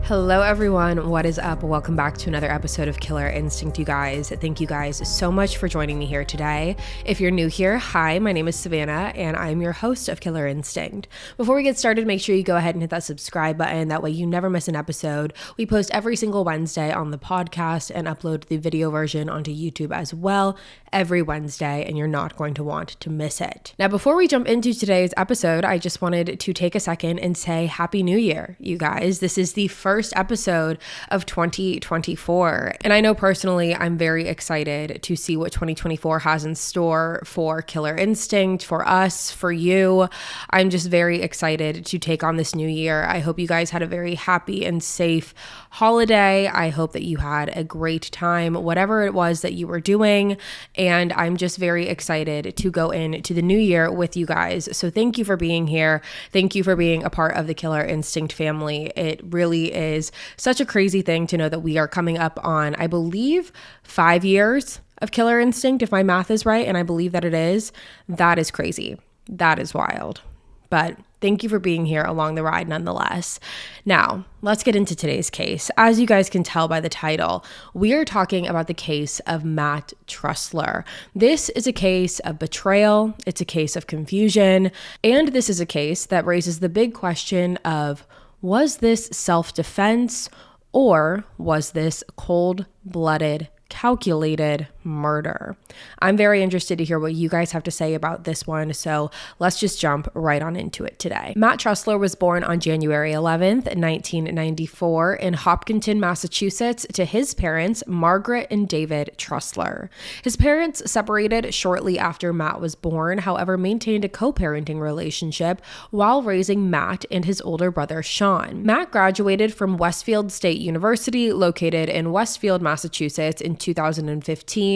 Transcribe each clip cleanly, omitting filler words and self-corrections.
Hello everyone, what is up? Welcome back to another episode of Killer Instinct, you guys. Thank you guys so much for joining me here today. If you're new here, hi, my name is Savannah and I'm your host of Killer Instinct. Before we get started, make sure you go ahead and hit that subscribe button. That way you never miss an episode. We post every single Wednesday on the podcast and upload the video version onto YouTube as well every Wednesday, and you're not going to want to miss it. Now, before we jump into today's episode, I just wanted to take a second and say Happy New Year, you guys. This is the first episode of 2024. And I know personally, I'm very excited to see what 2024 has in store for Killer Instinct, for us, for you. I'm just very excited to take on this new year. I hope you guys had a very happy and safe holiday. I hope that you had a great time, whatever it was that you were doing. And I'm just very excited to go into the new year with you guys. So thank you for being here. Thank you for being a part of the Killer Instinct family. It really is such a crazy thing to know that we are coming up on, I believe, 5 years of Killer Instinct, if my math is right, and I believe that it is. That is crazy. That is wild. But thank you for being here along the ride nonetheless. Now, let's get into today's case. As you guys can tell by the title, we are talking about the case of Matt Trussler. This is a case of betrayal, it's a case of confusion, and this is a case that raises the big question of, was this self-defense or was this cold-blooded, calculated murder? I'm very interested to hear what you guys have to say about this one, so let's just jump right on into it today. Matt Trussler was born on January 11th, 1994 in Hopkinton, Massachusetts to his parents, Margaret and David Trussler. His parents separated shortly after Matt was born, however maintained a co-parenting relationship while raising Matt and his older brother, Sean. Matt graduated from Westfield State University, located in Westfield, Massachusetts in 2015,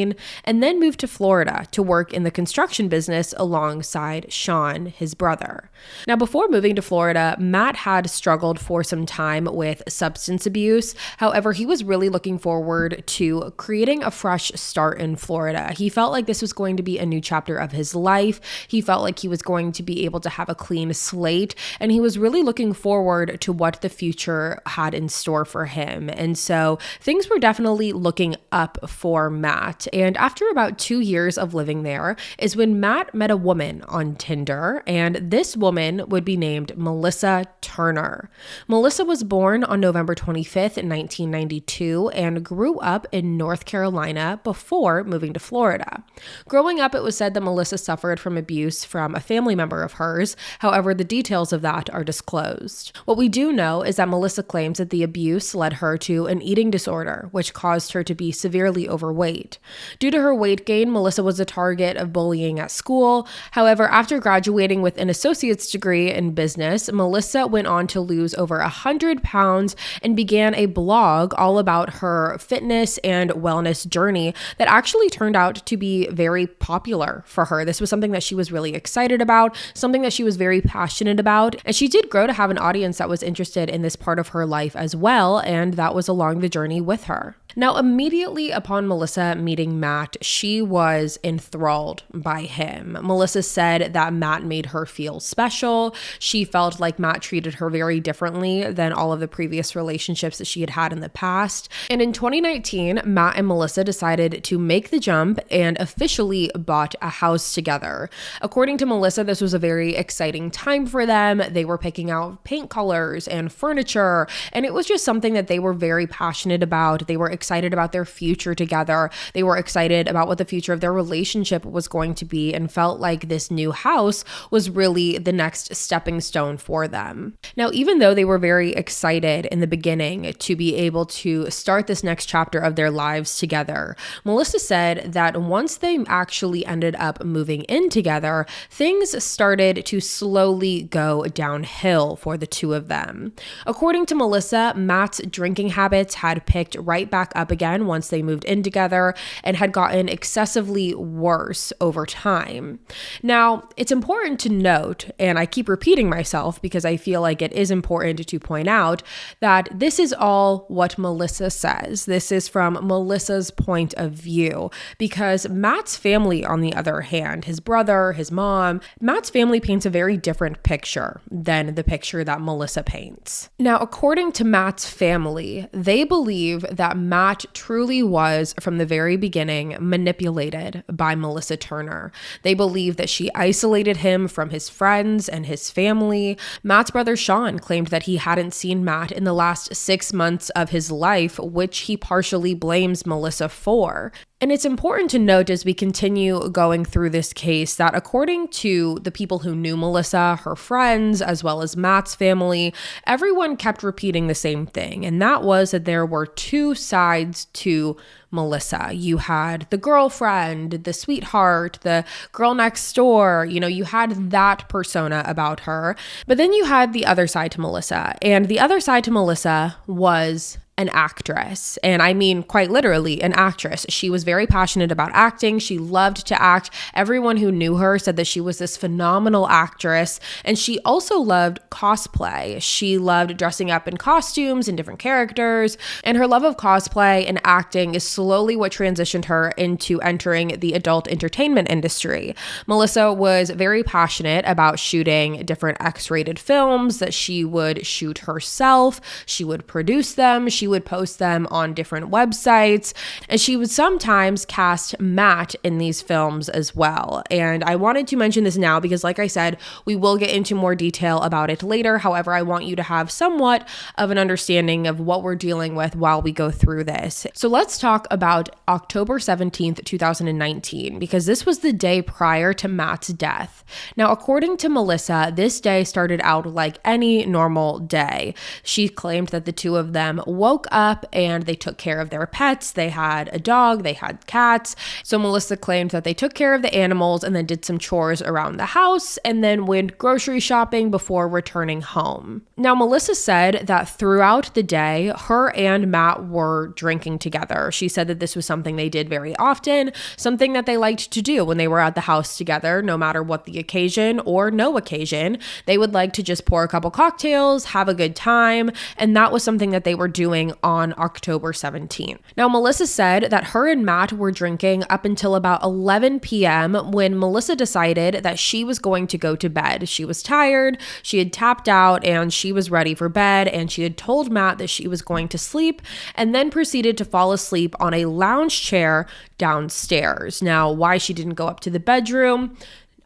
and then moved to Florida to work in the construction business alongside Sean, his brother. Now, before moving to Florida, Matt had struggled for some time with substance abuse. However, he was really looking forward to creating a fresh start in Florida. He felt like this was going to be a new chapter of his life. He felt like he was going to be able to have a clean slate, and he was really looking forward to what the future had in store for him. And so things were definitely looking up for Matt. And after about 2 years of living there is when Matt met a woman on Tinder, and this woman would be named Melissa Turner. Melissa was born on November 25th, 1992, and grew up in North Carolina before moving to Florida. Growing up, it was said that Melissa suffered from abuse from a family member of hers. However, the details of that are disclosed. What we do know is that Melissa claims that the abuse led her to an eating disorder, which caused her to be severely overweight. Due to her weight gain, Melissa was a target of bullying at school. However, after graduating with an associate's degree in business, Melissa went on to lose over 100 pounds and began a blog all about her fitness and wellness journey that actually turned out to be very popular for her. This was something that she was really excited about, something that she was very passionate about, and she did grow to have an audience that was interested in this part of her life as well, and that was along the journey with her. Now, immediately upon Melissa meeting Matt, she was enthralled by him. Melissa said that Matt made her feel special. She felt like Matt treated her very differently than all of the previous relationships that she had had in the past. And in 2019, Matt and Melissa decided to make the jump and officially bought a house together. According to Melissa, this was a very exciting time for them. They were picking out paint colors and furniture, and it was just something that they were very passionate about. They were excited about their future together. They were excited about what the future of their relationship was going to be and felt like this new house was really the next stepping stone for them. Now, even though they were very excited in the beginning to be able to start this next chapter of their lives together, Melissa said that once they actually ended up moving in together, things started to slowly go downhill for the two of them. According to Melissa, Matt's drinking habits had picked right back up again once they moved in together and had gotten excessively worse over time. Now, it's important to note, and I keep repeating myself because I feel like it is important to point out, that this is all what Melissa says. This is from Melissa's point of view, because Matt's family, on the other hand, his brother, his mom, Matt's family paints a very different picture than the picture that Melissa paints. Now, according to Matt's family, they believe that Matt truly was, from the very beginning, manipulated by Melissa Turner. They believe that she isolated him from his friends and his family. Matt's brother Sean claimed that he hadn't seen Matt in the last 6 months of his life, which he partially blames Melissa for. And it's important to note as we continue going through this case that according to the people who knew Melissa, her friends, as well as Matt's family, everyone kept repeating the same thing. And that was that there were two sides to Melissa. You had the girlfriend, the sweetheart, the girl next door, you had that persona about her. But then you had the other side to Melissa. And the other side to Melissa was an actress. And I mean, quite literally, an actress. She was very passionate about acting. She loved to act. Everyone who knew her said that she was this phenomenal actress. And she also loved cosplay. She loved dressing up in costumes and different characters. And her love of cosplay and acting is slowly what transitioned her into entering the adult entertainment industry. Melissa was very passionate about shooting different X-rated films that she would shoot herself. She would produce them. She would post them on different websites, and she would sometimes cast Matt in these films as well. And I wanted to mention this now because, like I said, we will get into more detail about it later. However, I want you to have somewhat of an understanding of what we're dealing with while we go through this. So let's talk about October 17th, 2019, because this was the day prior to Matt's death. Now, according to Melissa, this day started out like any normal day. She claimed that the two of them woke up and they took care of their pets. They had a dog, they had cats. So Melissa claimed that they took care of the animals and then did some chores around the house and then went grocery shopping before returning home. Now, Melissa said that throughout the day, her and Matt were drinking together. She said that this was something they did very often, something that they liked to do when they were at the house together, no matter what the occasion or no occasion. They would like to just pour a couple cocktails, have a good time, and that was something that they were doing on October 17th. Now, Melissa said that her and Matt were drinking up until about 11 p.m. when Melissa decided that she was going to go to bed. She was tired, she had tapped out, and she was ready for bed, and she had told Matt that she was going to sleep, and then proceeded to fall asleep on a lounge chair downstairs. Now, why she didn't go up to the bedroom,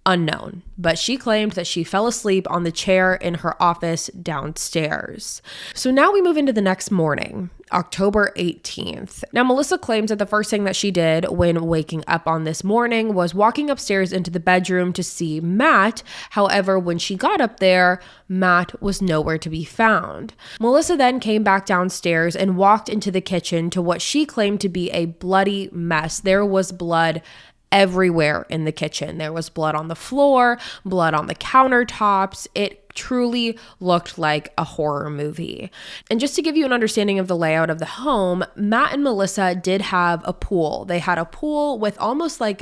unknown, but she claimed that she fell asleep on the chair in her office downstairs. So now we move into the next morning, October 18th. Now, Melissa claims that the first thing that she did when waking up on this morning was walking upstairs into the bedroom to see Matt. However, when she got up there, Matt was nowhere to be found. Melissa then came back downstairs and walked into the kitchen to what she claimed to be a bloody mess. There was blood everywhere in the kitchen. There was blood on the floor, blood on the countertops. It truly looked like a horror movie. And just to give you an understanding of the layout of the home, Matt and Melissa did have a pool. They had a pool with almost like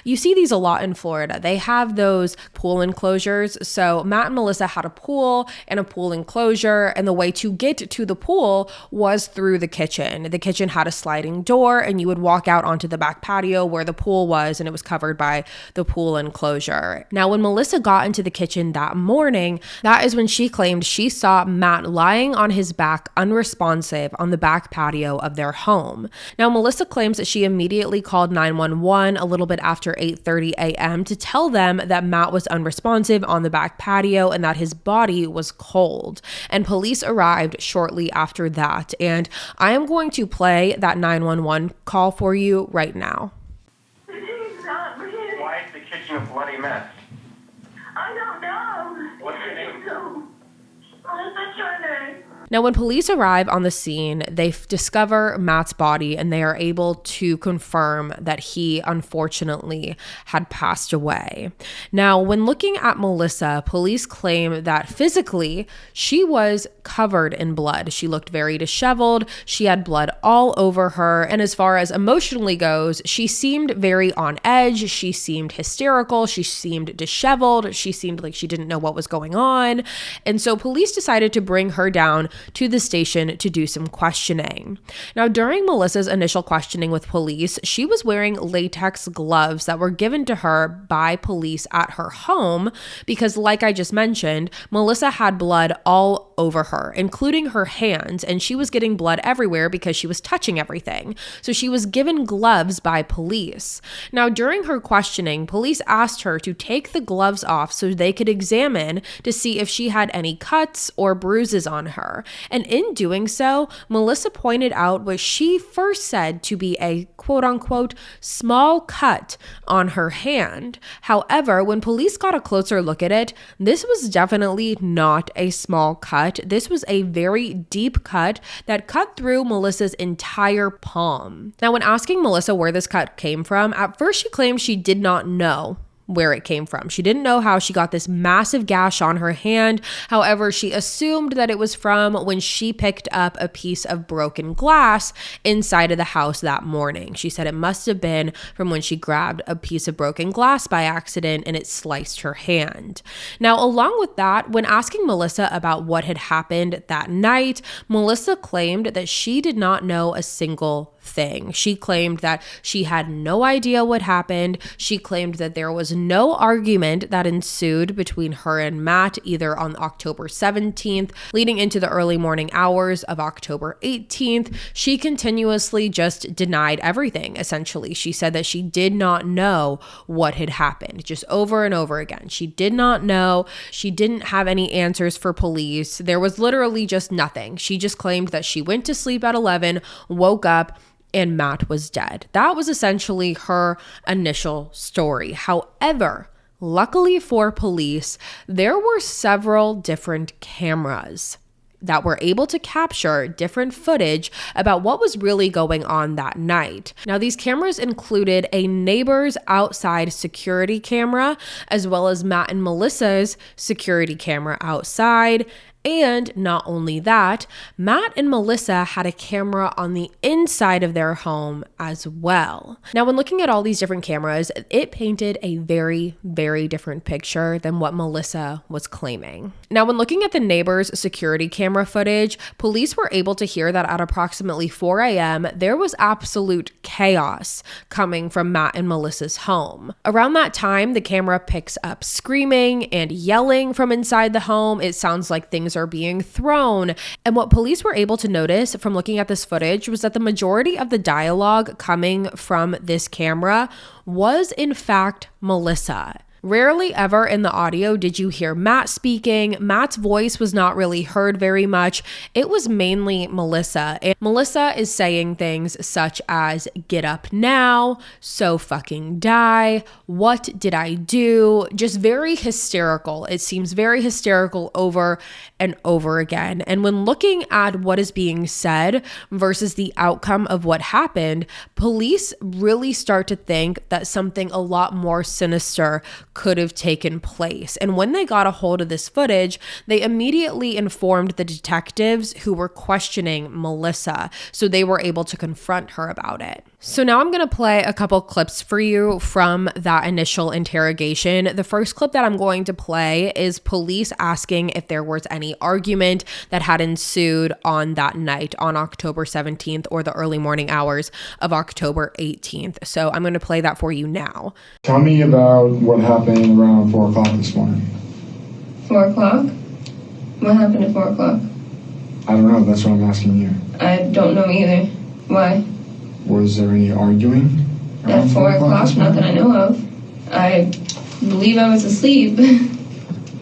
you see these a lot in Florida. They have those pool enclosures. So Matt and Melissa had a pool and a pool enclosure, and the way to get to the pool was through the kitchen. The kitchen had a sliding door, and you would walk out onto the back patio where the pool was, and it was covered by the pool enclosure. Now, when Melissa got into the kitchen that morning, that is when she claimed she saw Matt lying on his back unresponsive on the back patio of their home. Now, Melissa claims that she immediately called 911 a little bit after 8:30 a.m. to tell them that Matt was unresponsive on the back patio and that his body was cold. And police arrived shortly after that. And I am going to play that 911 call for you right now. Why is the kitchen a bloody mess? I don't know. What's your name? Melissa Turner. Now, when police arrive on the scene, they discover Matt's body and they are able to confirm that he unfortunately had passed away. Now, when looking at Melissa, police claim that physically she was covered in blood. She looked very disheveled. She had blood all over her. And as far as emotionally goes, she seemed very on edge. She seemed hysterical. She seemed disheveled. She seemed like she didn't know what was going on. And so police decided to bring her down to the station to do some questioning. Now, during Melissa's initial questioning with police, she was wearing latex gloves that were given to her by police at her home because, like I just mentioned, Melissa had blood all over her, including her hands, and she was getting blood everywhere because she was touching everything. So she was given gloves by police. Now, during her questioning, police asked her to take the gloves off so they could examine to see if she had any cuts or bruises on her. And in doing so, Melissa pointed out what she first said to be a quote unquote small cut on her hand. However, when police got a closer look at it, this was definitely not a small cut. This was a very deep cut that cut through Melissa's entire palm. Now, when asking Melissa where this cut came from, at first she claimed she did not know where it came from. She didn't know how she got this massive gash on her hand. However, she assumed that it was from when she picked up a piece of broken glass inside of the house that morning. She said it must have been from when she grabbed a piece of broken glass by accident and it sliced her hand. Now, along with that, when asking Melissa about what had happened that night, Melissa claimed that she did not know a single thing. She claimed that she had no idea what happened. She claimed that there was no argument that ensued between her and Matt either on October 17th, leading into the early morning hours of October 18th. She continuously just denied everything, essentially. She said that she did not know what had happened, just over and over again. She did not know. She didn't have any answers for police. There was literally just nothing. She just claimed that she went to sleep at 11, woke up, and Matt was dead. That was essentially her initial story. However, luckily for police, there were several different cameras that were able to capture different footage about what was really going on that night. Now, these cameras included a neighbor's outside security camera, as well as Matt and Melissa's security camera outside. And not only that, Matt and Melissa had a camera on the inside of their home as well. Now, when looking at all these different cameras, it painted a very, very different picture than what Melissa was claiming. Now, when looking at the neighbor's security camera footage, police were able to hear that at approximately 4 a.m., there was absolute chaos coming from Matt and Melissa's home. Around that time, the camera picks up screaming and yelling from inside the home. It sounds like things are being thrown. And what police were able to notice from looking at this footage was that the majority of the dialogue coming from this camera was in fact Melissa. Rarely ever in the audio did you hear Matt speaking. Matt's voice was not really heard very much. It was mainly Melissa. And Melissa is saying things such as, "Get up now," "So fucking die," "What did I do?" Just very hysterical. It seems very hysterical over and over again. And when looking at what is being said versus the outcome of what happened, police really start to think that something a lot more sinister could have taken place. And when they got a hold of this footage, they immediately informed the detectives who were questioning Melissa, so they were able to confront her about it. So now I'm going to play a couple clips for you from that initial interrogation. The first clip that I'm going to play is police asking if there was any argument that had ensued on that night on October 17th or the early morning hours of October 18th. So I'm going to play that for you now. Tell me about what happened around 4 o'clock this morning. 4 o'clock? What happened at 4 o'clock? I don't know, that's what I'm asking you. I don't know either. Why? Was there any arguing At 4 o'clock? Not that I know of. I believe I was asleep.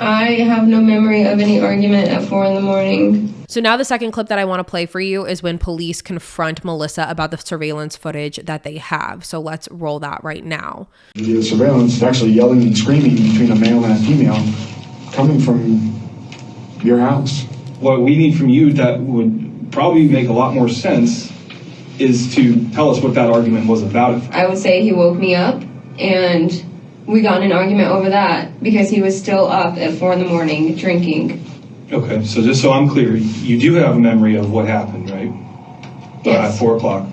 I have no memory of any argument at 4 in the morning. So now the second clip that I want to play for you is when police confront Melissa about the surveillance footage that they have. So let's roll that right now. The surveillance is actually yelling and screaming between a male and a female coming from your house. what we need from you that would probably make a lot more sense is to tell us what that argument was about. I would say he woke me up and we got in an argument over that because he was still up at 4 a.m. drinking. Okay, so just so I'm clear, you do have a memory of what happened, right? Yes. At 4 o'clock.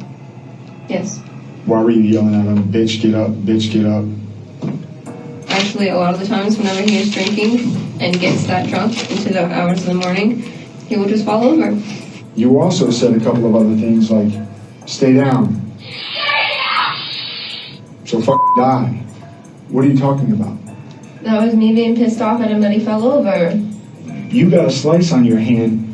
Yes. Why were you yelling at him, bitch, get up, bitch, get up? Actually, a lot of the times whenever he is drinking and gets that drunk into the hours of the morning, he will just fall over. You also said a couple of other things like, stay down. So die. What are you talking about? That was me being pissed off at him that he fell over. You got a slice on your hand.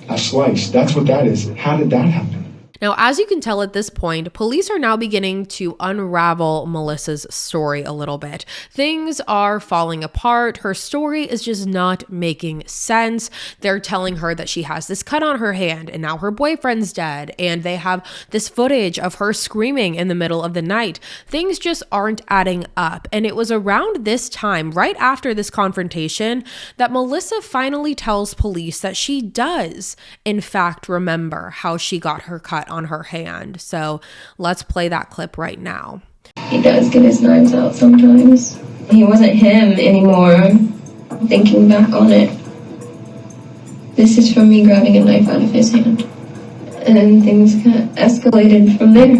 A slice. That's what that is. How did that happen? Now, as you can tell at this point, police are now beginning to unravel Melissa's story a little bit. Things are falling apart. Her story is just not making sense. They're telling her that she has this cut on her hand and now her boyfriend's dead, and they have this footage of her screaming in the middle of the night. Things just aren't adding up. And it was around this time, right after this confrontation, that Melissa finally tells police that she does, in fact, remember how she got her cut on her hand. So let's play that clip right now. He does get his knives out sometimes. He wasn't him anymore, thinking back on it. This is from me grabbing a knife out of his hand. And then things kind of escalated from there.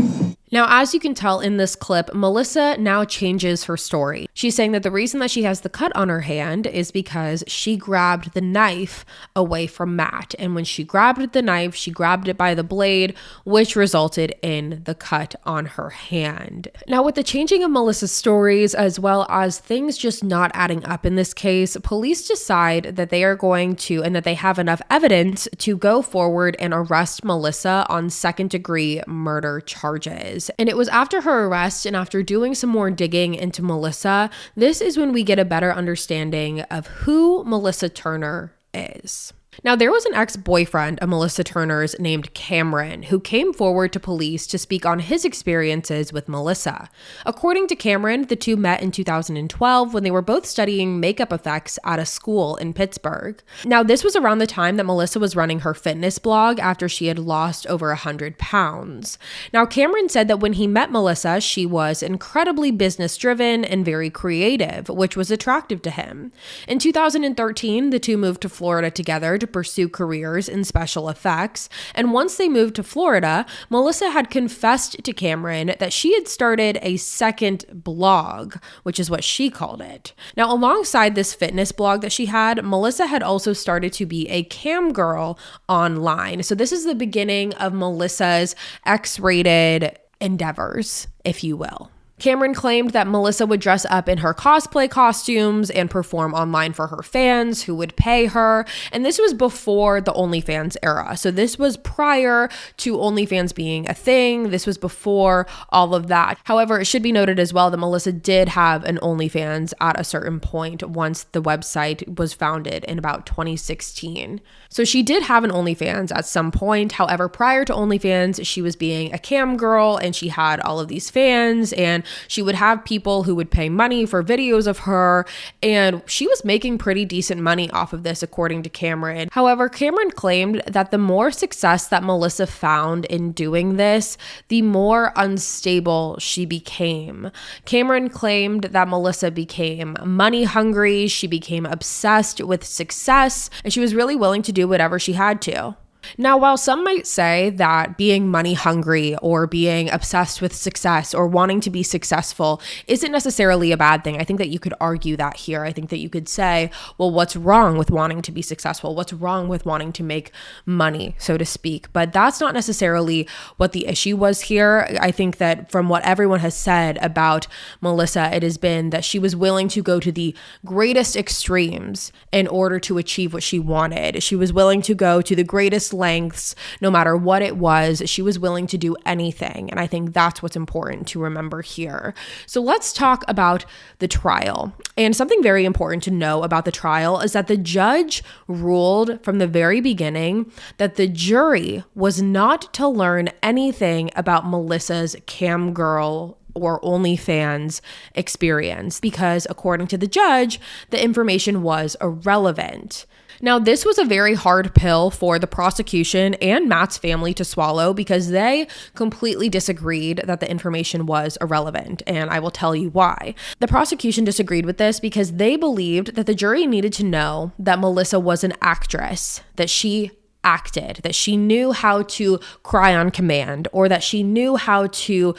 Now, as you can tell in this clip, Melissa now changes her story. She's saying that the reason that she has the cut on her hand is because she grabbed the knife away from Matt. And when she grabbed the knife, she grabbed it by the blade, which resulted in the cut on her hand. Now, with the changing of Melissa's stories, as well as things just not adding up in this case, police decide that they are going to, and that they have enough evidence to go forward and arrest Melissa on second-degree murder charges. And it was after her arrest and after doing some more digging into Melissa, this is when we get a better understanding of who Melissa Turner is. Now, there was an ex-boyfriend of Melissa Turner's named Cameron who came forward to police to speak on his experiences with Melissa. According to Cameron, the two met in 2012 when they were both studying makeup effects at a school in Pittsburgh. Now, this was around the time that Melissa was running her fitness blog after she had lost over 100 pounds. Now, Cameron said that when he met Melissa, she was incredibly business-driven and very creative, which was attractive to him. In 2013, the two moved to Florida together to pursue careers in special effects. And once they moved to Florida, Melissa had confessed to Cameron that she had started a second blog, which is what she called it. Now, alongside this fitness blog that she had, Melissa had also started to be a cam girl online. So this is the beginning of Melissa's X-rated endeavors, if you will. Cameron claimed that Melissa would dress up in her cosplay costumes and perform online for her fans who would pay her. And this was before the OnlyFans era. So this was prior to OnlyFans being a thing. This was before all of that. However, it should be noted as well that Melissa did have an OnlyFans at a certain point once the website was founded in about 2016. So she did have an OnlyFans at some point. However, prior to OnlyFans, she was being a cam girl and she had all of these fans and she would have people who would pay money for videos of her, and she was making pretty decent money off of this, according to Cameron. However, Cameron claimed that the more success that Melissa found in doing this, the more unstable she became. Cameron claimed that Melissa became money hungry, she became obsessed with success, and she was really willing to do whatever she had to. Now, while some might say that being money hungry or being obsessed with success or wanting to be successful isn't necessarily a bad thing, I think that you could argue that here. I think that you could say, well, what's wrong with wanting to be successful? What's wrong with wanting to make money, so to speak? But that's not necessarily what the issue was here. I think that from what everyone has said about Melissa, it has been that she was willing to go to the greatest extremes in order to achieve what she wanted. She was willing to go to the greatest lengths, no matter what it was. She was willing to do anything. And I think that's what's important to remember here. So let's talk about the trial. And something very important to know about the trial is that the judge ruled from the very beginning that the jury was not to learn anything about Melissa's cam girl or OnlyFans experience because, according to the judge, the information was irrelevant. Now, this was a very hard pill for the prosecution and Matt's family to swallow because they completely disagreed that the information was irrelevant, and I will tell you why. The prosecution disagreed with this because they believed that the jury needed to know that Melissa was an actress, that she acted, that she knew how to cry on command, or that she knew how to,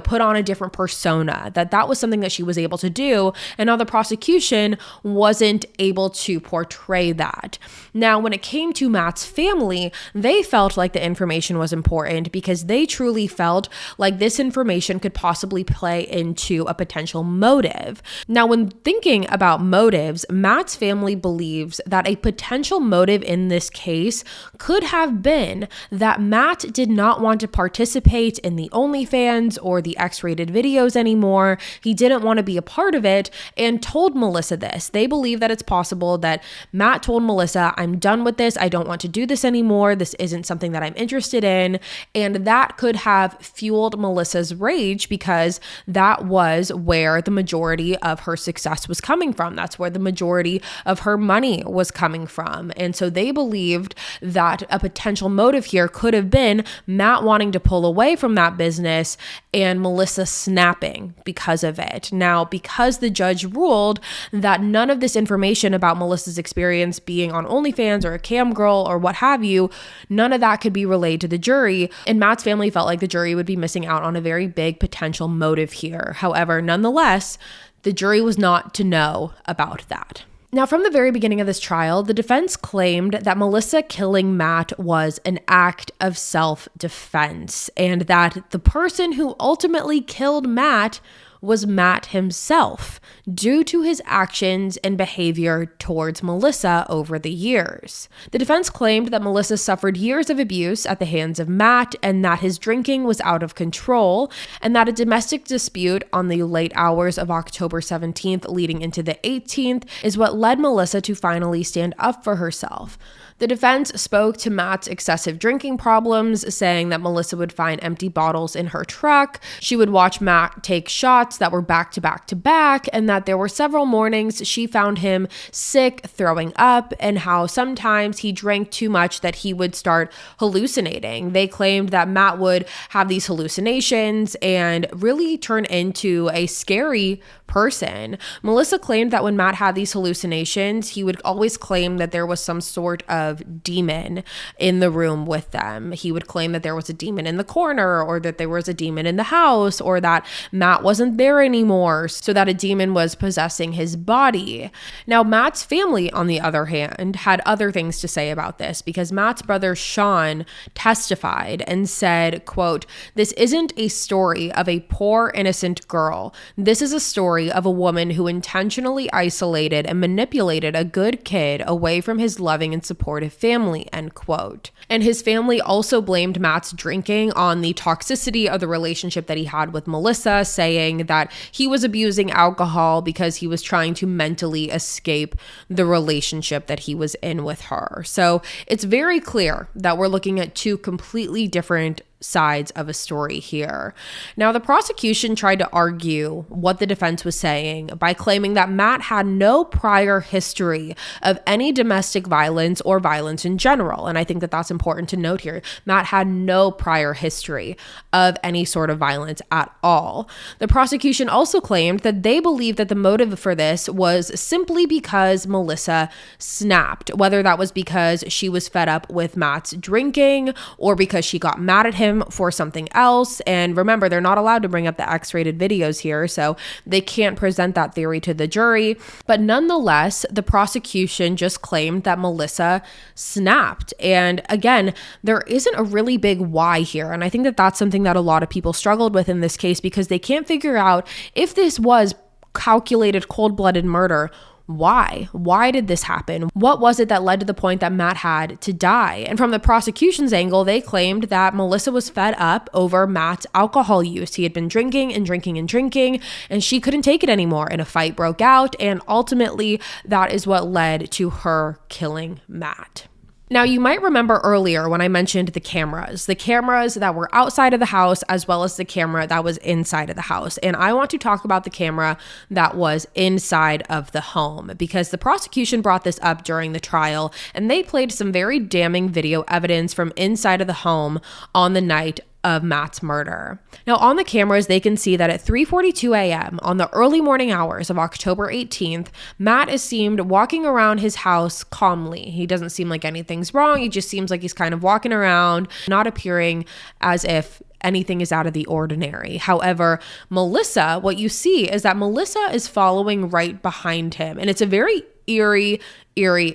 put on a different persona, that was something that she was able to do. And now the prosecution wasn't able to portray that. Now, when it came to Matt's family, they felt like the information was important because they truly felt like this information could possibly play into a potential motive. Now, when thinking about motives, Matt's family believes that a potential motive in this case could have been that Matt did not want to participate in the OnlyFans or the X-rated videos anymore. He didn't want to be a part of it and told Melissa this. They believe that it's possible that Matt told Melissa, I'm done with this. I don't want to do this anymore. This isn't something that I'm interested in. And that could have fueled Melissa's rage because that was where the majority of her success was coming from. That's where the majority of her money was coming from. And so they believed that a potential motive here could have been Matt wanting to pull away from that business and Melissa snapping because of it. Now, because the judge ruled that none of this information about Melissa's experience being on OnlyFans or a cam girl or what have you, none of that could be relayed to the jury, and Matt's family felt like the jury would be missing out on a very big potential motive here. However, nonetheless, the jury was not to know about that. Now, from the very beginning of this trial, the defense claimed that Melissa killing Matt was an act of self-defense and that the person who ultimately killed Matt was Matt himself due to his actions and behavior towards Melissa over the years. The defense claimed that Melissa suffered years of abuse at the hands of Matt and that his drinking was out of control and that a domestic dispute on the late hours of October 17th leading into the 18th is what led Melissa to finally stand up for herself. The defense spoke to Matt's excessive drinking problems, saying that Melissa would find empty bottles in her truck. She would watch Matt take shots that were back to back to back, and that there were several mornings she found him sick, throwing up, and how sometimes he drank too much that he would start hallucinating. They claimed that Matt would have these hallucinations and really turn into a scary person. Melissa claimed that when Matt had these hallucinations, he would always claim that there was some sort of demon in the room with them. He would claim that there was a demon in the corner, or that there was a demon in the house, or that Matt wasn't there anymore, so that a demon was possessing his body. Now, Matt's family, on the other hand, had other things to say about this because Matt's brother Sean testified and said, quote, "This isn't a story of a poor, innocent girl. This is a story of a woman who intentionally isolated and manipulated a good kid away from his loving and supportive family," end quote. And his family also blamed Matt's drinking on the toxicity of the relationship that he had with Melissa, saying that he was abusing alcohol because he was trying to mentally escape the relationship that he was in with her. So it's very clear that we're looking at two completely different sides of a story here. Now, the prosecution tried to argue what the defense was saying by claiming that Matt had no prior history of any domestic violence or violence in general. And I think that that's important to note here. Matt had no prior history of any sort of violence at all. The prosecution also claimed that they believed that the motive for this was simply because Melissa snapped, whether that was because she was fed up with Matt's drinking or because she got mad at him for something else. And remember, they're not allowed to bring up the X-rated videos here, so they can't present that theory to the jury. But nonetheless, the prosecution just claimed that Melissa snapped. And again, there isn't a really big why here. And I think that that's something that a lot of people struggled with in this case because they can't figure out if this was calculated, cold-blooded murder. Why? Why did this happen? What was it that led to the point that Matt had to die? And from the prosecution's angle, they claimed that Melissa was fed up over Matt's alcohol use. He had been drinking and drinking and drinking, and she couldn't take it anymore. And a fight broke out, and ultimately that is what led to her killing Matt. Now, you might remember earlier when I mentioned the cameras that were outside of the house, as well as the camera that was inside of the house. And I want to talk about the camera that was inside of the home, because the prosecution brought this up during the trial, and they played some very damning video evidence from inside of the home on the night of Matt's murder. Now, on the cameras, they can see that at 3:42 a.m. on the early morning hours of October 18th, Matt is seen walking around his house calmly. He doesn't seem like anything's wrong. He just seems like he's kind of walking around, not appearing as if anything is out of the ordinary. However, Melissa, what you see is that Melissa is following right behind him, and it's a very eerie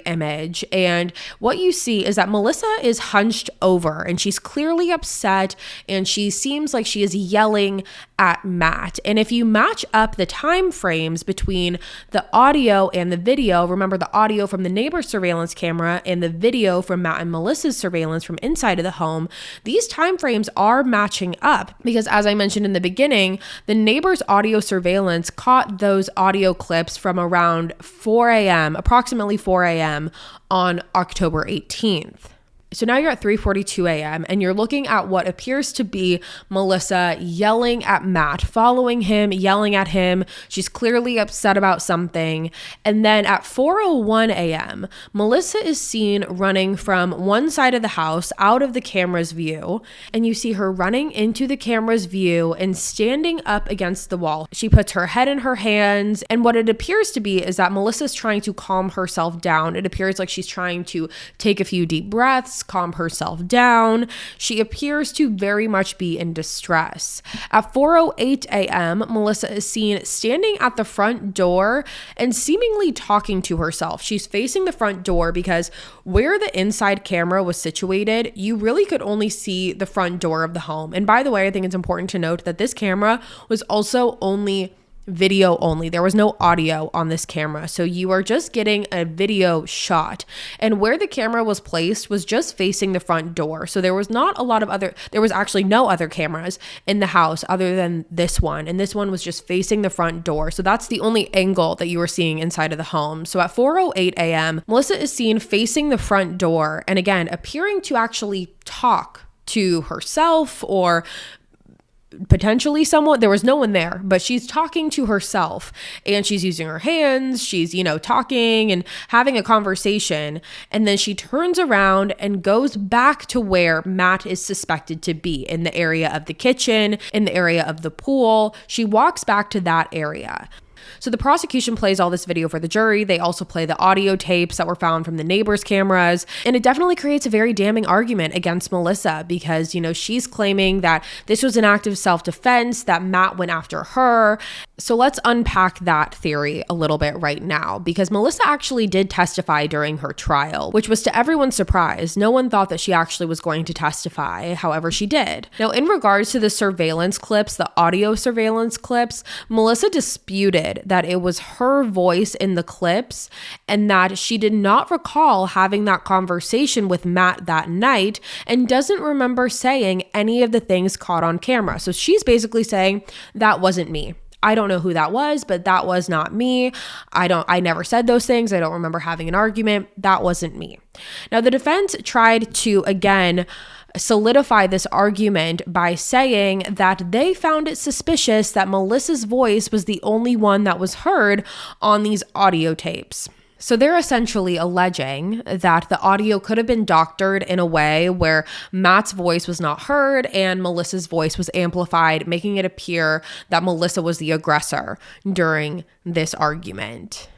image. And what you see is that Melissa is hunched over, and she's clearly upset, and she seems like she is yelling at Matt. And if you match up the time frames between the audio and the video, remember the audio from the neighbor's surveillance camera and the video from Matt and Melissa's surveillance from inside of the home, these time frames are matching up, because as I mentioned in the beginning, the neighbor's audio surveillance caught those audio clips from around 4 a.m., approximately 4 a.m. on October 18th. So now you're at 3:42 a.m. and you're looking at what appears to be Melissa yelling at Matt, following him, yelling at him. She's clearly upset about something. And then at 4:01 a.m., Melissa is seen running from one side of the house out of the camera's view. And you see her running into the camera's view and standing up against the wall. She puts her head in her hands. And what it appears to be is that Melissa's trying to calm herself down. It appears like she's trying to take a few deep breaths, calm herself down. She appears to very much be in distress. At 4:08 a.m., Melissa is seen standing at the front door and seemingly talking to herself. She's facing the front door because where the inside camera was situated, you really could only see the front door of the home. And by the way, I think it's important to note that this camera was also only video only. There was no audio on this camera. So you are just getting a video shot. And where the camera was placed was just facing the front door. So there was actually no other cameras in the house other than this one. And this one was just facing the front door. So that's the only angle that you were seeing inside of the home. So at 4:08 a.m., Melissa is seen facing the front door and again, appearing to actually talk to herself or potentially someone. There was no one there, but she's talking to herself and she's using her hands. She's, talking and having a conversation. And then she turns around and goes back to where Matt is suspected to be, in the area of the kitchen, in the area of the pool. She walks back to that area. So the prosecution plays all this video for the jury. They also play the audio tapes that were found from the neighbors' cameras. And it definitely creates a very damning argument against Melissa because, she's claiming that this was an act of self-defense, that Matt went after her. So let's unpack that theory a little bit right now, because Melissa actually did testify during her trial, which was to everyone's surprise. No one thought that she actually was going to testify. However, she did. Now, in regards to the surveillance clips, the audio surveillance clips, Melissa disputed that it was her voice in the clips and that she did not recall having that conversation with Matt that night and doesn't remember saying any of the things caught on camera. So she's basically saying, that wasn't me. I don't know who that was, but that was not me. I never said those things. I don't remember having an argument. That wasn't me. Now, the defense tried to, again, solidify this argument by saying that they found it suspicious that Melissa's voice was the only one that was heard on these audio tapes. So they're essentially alleging that the audio could have been doctored in a way where Matt's voice was not heard and Melissa's voice was amplified, making it appear that Melissa was the aggressor during this argument.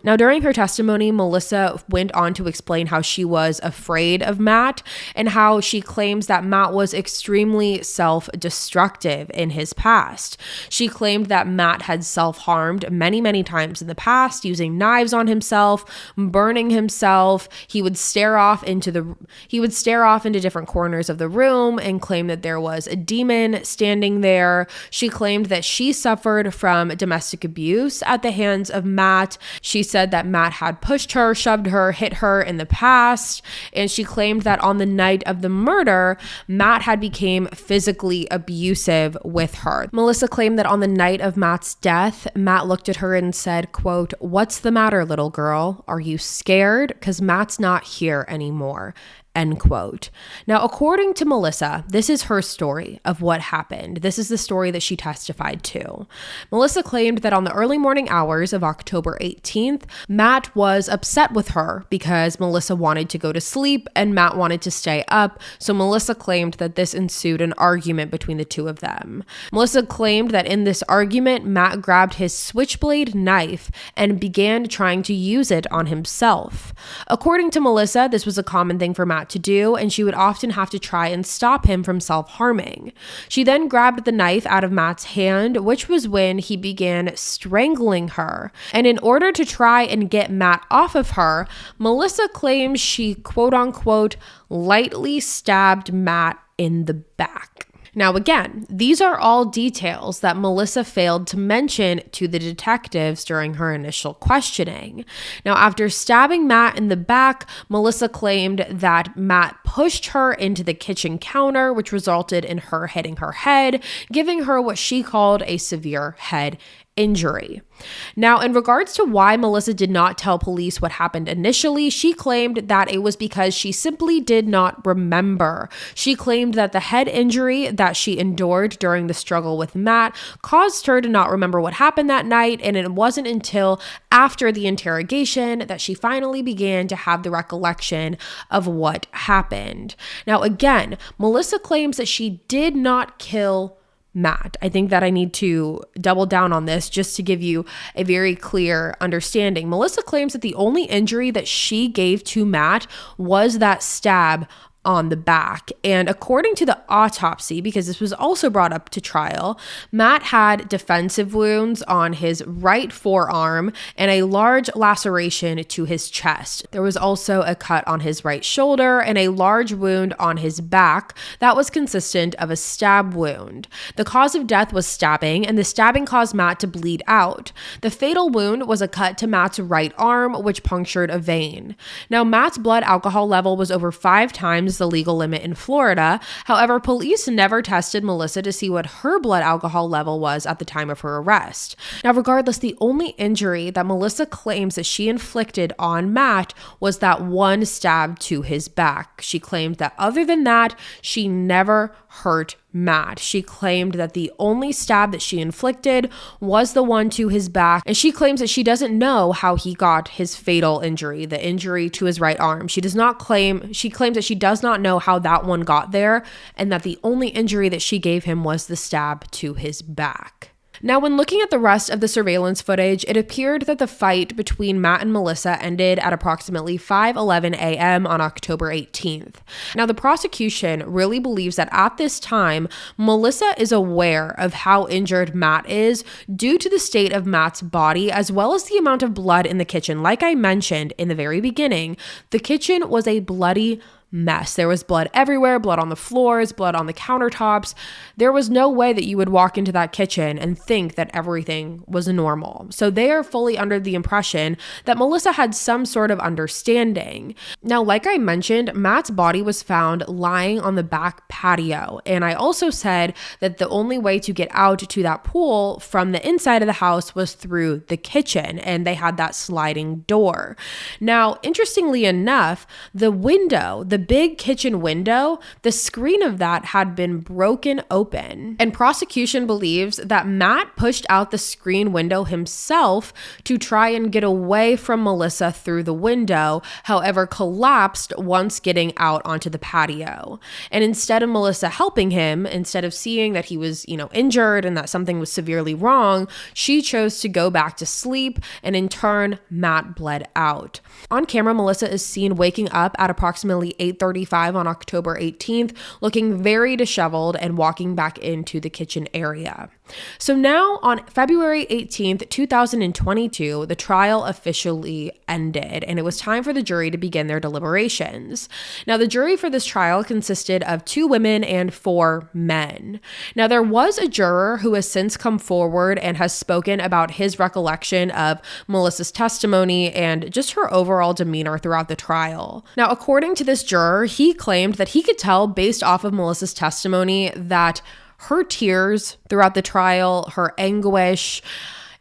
Now, during her testimony, Melissa went on to explain how she was afraid of Matt and how she claims that Matt was extremely self-destructive in his past. She claimed that Matt had self-harmed many, many times in the past, using knives on himself, burning himself. He would stare off into different corners of the room and claim that there was a demon standing there. She claimed that she suffered from domestic abuse at the hands of Matt. She said that Matt had pushed her, shoved her, hit her in the past, and she claimed that on the night of the murder, Matt had become physically abusive with her. Melissa claimed that on the night of Matt's death, Matt looked at her and said, quote, "What's the matter, little girl? Are you scared? Because Matt's not here anymore." End quote. Now, according to Melissa, this is her story of what happened. This is the story that she testified to. Melissa claimed that on the early morning hours of October 18th, Matt was upset with her because Melissa wanted to go to sleep and Matt wanted to stay up. So Melissa claimed that this ensued an argument between the two of them. Melissa claimed that in this argument, Matt grabbed his switchblade knife and began trying to use it on himself. According to Melissa, this was a common thing for Matt to do, and she would often have to try and stop him from self-harming. She then grabbed the knife out of Matt's hand, which was when he began strangling her. And in order to try and get Matt off of her, Melissa claims she, quote unquote, lightly stabbed Matt in the back. Now, again, these are all details that Melissa failed to mention to the detectives during her initial questioning. Now, after stabbing Matt in the back, Melissa claimed that Matt pushed her into the kitchen counter, which resulted in her hitting her head, giving her what she called a severe head injury. Now, in regards to why Melissa did not tell police what happened initially, she claimed that it was because she simply did not remember. She claimed that the head injury that she endured during the struggle with Matt caused her to not remember what happened that night, and it wasn't until after the interrogation that she finally began to have the recollection of what happened. Now, again, Melissa claims that she did not kill Matt. I think that I need to double down on this just to give you a very clear understanding. Melissa claims that the only injury that she gave to Matt was that stab on the back. And according to the autopsy, because this was also brought up to trial, Matt had defensive wounds on his right forearm and a large laceration to his chest. There was also a cut on his right shoulder and a large wound on his back that was consistent of a stab wound. The cause of death was stabbing, and the stabbing caused Matt to bleed out. The fatal wound was a cut to Matt's right arm, which punctured a vein. Now, Matt's blood alcohol level was over 5 times the legal limit in Florida. However, police never tested Melissa to see what her blood alcohol level was at the time of her arrest. Now, regardless, the only injury that Melissa claims that she inflicted on Matt was that one stab to his back. She claimed that other than that, she never hurt Matt. She claimed that the only stab that she inflicted was the one to his back, and she claims that she doesn't know how he got his fatal injury, the injury to his right arm. She claims that she does not know how that one got there, and that the only injury that she gave him was the stab to his back. Now, when looking at the rest of the surveillance footage, it appeared that the fight between Matt and Melissa ended at approximately 5:11 a.m. on October 18th. Now, the prosecution really believes that at this time, Melissa is aware of how injured Matt is due to the state of Matt's body, as well as the amount of blood in the kitchen. Like I mentioned in the very beginning, the kitchen was a bloody mess. There was blood everywhere, blood on the floors, blood on the countertops. There was no way that you would walk into that kitchen and think that everything was normal. So they are fully under the impression that Melissa had some sort of understanding. Now, like I mentioned, Matt's body was found lying on the back patio. And I also said that the only way to get out to that pool from the inside of the house was through the kitchen, and they had that sliding door. Now, interestingly enough, the window, the big kitchen window, the screen of that had been broken open. And prosecution believes that Matt pushed out the screen window himself to try and get away from Melissa through the window, however, collapsed once getting out onto the patio. And instead of Melissa helping him, instead of seeing that he was, injured and that something was severely wrong, she chose to go back to sleep, and in turn, Matt bled out. On camera, Melissa is seen waking up at approximately 8:35 on October 18th, looking very disheveled and walking back into the kitchen area. So now on February 18th, 2022, the trial officially ended, and it was time for the jury to begin their deliberations. Now, the jury for this trial consisted of 2 women and 4 men. Now, there was a juror who has since come forward and has spoken about his recollection of Melissa's testimony and just her overall demeanor throughout the trial. Now, according to this juror, he claimed that he could tell based off of Melissa's testimony that her tears throughout the trial, her anguish,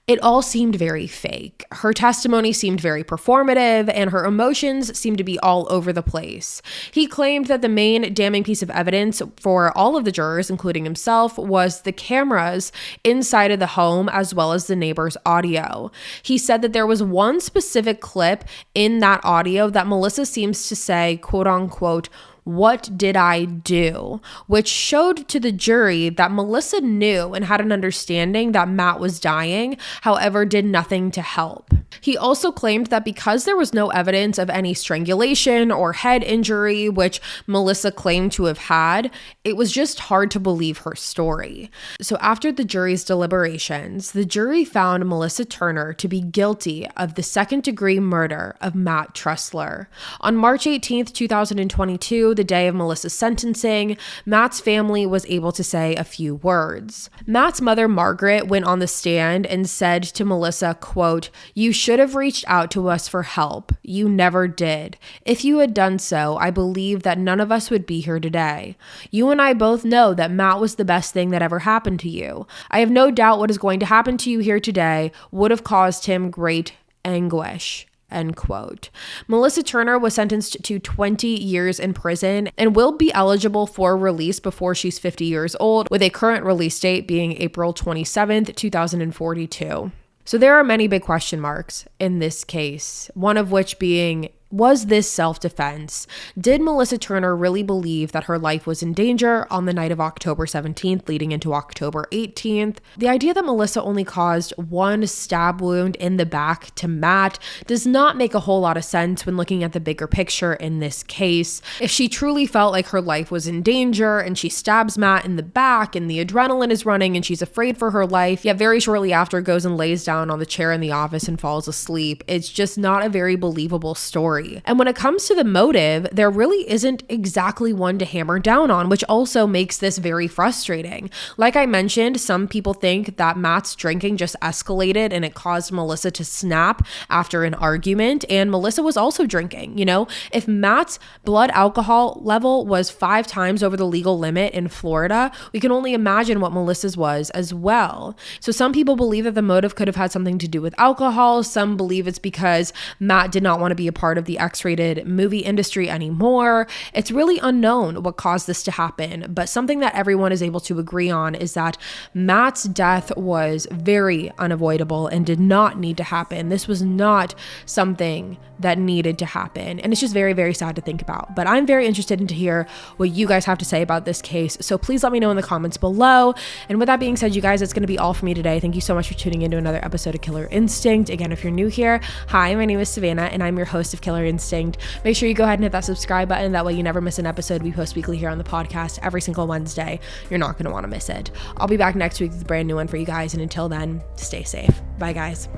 it all seemed very fake. Her testimony seemed very performative, and her emotions seemed to be all over the place. He claimed that the main damning piece of evidence for all of the jurors, including himself, was the cameras inside of the home as well as the neighbor's audio. He said that there was one specific clip in that audio that Melissa seems to say, quote unquote, "What did I do?" which showed to the jury that Melissa knew and had an understanding that Matt was dying, however, did nothing to help. He also claimed that because there was no evidence of any strangulation or head injury, which Melissa claimed to have had, it was just hard to believe her story. So after the jury's deliberations, the jury found Melissa Turner to be guilty of the second-degree murder of Matt Trussler. On March 18th, 2022, the day of Melissa's sentencing, Matt's family was able to say a few words. Matt's mother, Margaret, went on the stand and said to Melissa, quote, "You should have reached out to us for help. You never did. If you had done so, I believe that none of us would be here today. You and I both know that Matt was the best thing that ever happened to you. I have no doubt what is going to happen to you here today would have caused him great anguish." End quote. Melissa Turner was sentenced to 20 years in prison and will be eligible for release before she's 50 years old, with a current release date being April 27th, 2042. So there are many big question marks in this case, one of which being, was this self-defense? Did Melissa Turner really believe that her life was in danger on the night of October 17th leading into October 18th? The idea that Melissa only caused one stab wound in the back to Matt does not make a whole lot of sense when looking at the bigger picture in this case. If she truly felt like her life was in danger and she stabs Matt in the back and the adrenaline is running and she's afraid for her life, yet very shortly after goes and lays down on the chair in the office and falls asleep, it's just not a very believable story. And when it comes to the motive, there really isn't exactly one to hammer down on, which also makes this very frustrating. Like I mentioned, some people think that Matt's drinking just escalated and it caused Melissa to snap after an argument, and Melissa was also drinking. You know, if Matt's blood alcohol level was 5 times over the legal limit in Florida, we can only imagine what Melissa's was as well. So some people believe that the motive could have had something to do with alcohol. Some believe it's because Matt did not want to be a part of the X-rated movie industry anymore. It's really unknown what caused this to happen, but something that everyone is able to agree on is that Matt's death was very unavoidable and did not need to happen. This was not something that needed to happen, and it's just very, very sad to think about. But I'm very interested in to hear what you guys have to say about this case, so please let me know in the comments below. And with that being said, you guys, it's going to be all for me today. Thank you so much for tuning in to another episode of Killer Instinct. Again, if you're new here, hi, my name is Savannah, and I'm your host of Killer Instinct. Make sure you go ahead and hit that subscribe button. That way you never miss an episode. We post weekly here on the podcast every single Wednesday. You're not going to want to miss it. I'll be back next week with a brand new one for you guys, and until then, stay safe. Bye, guys.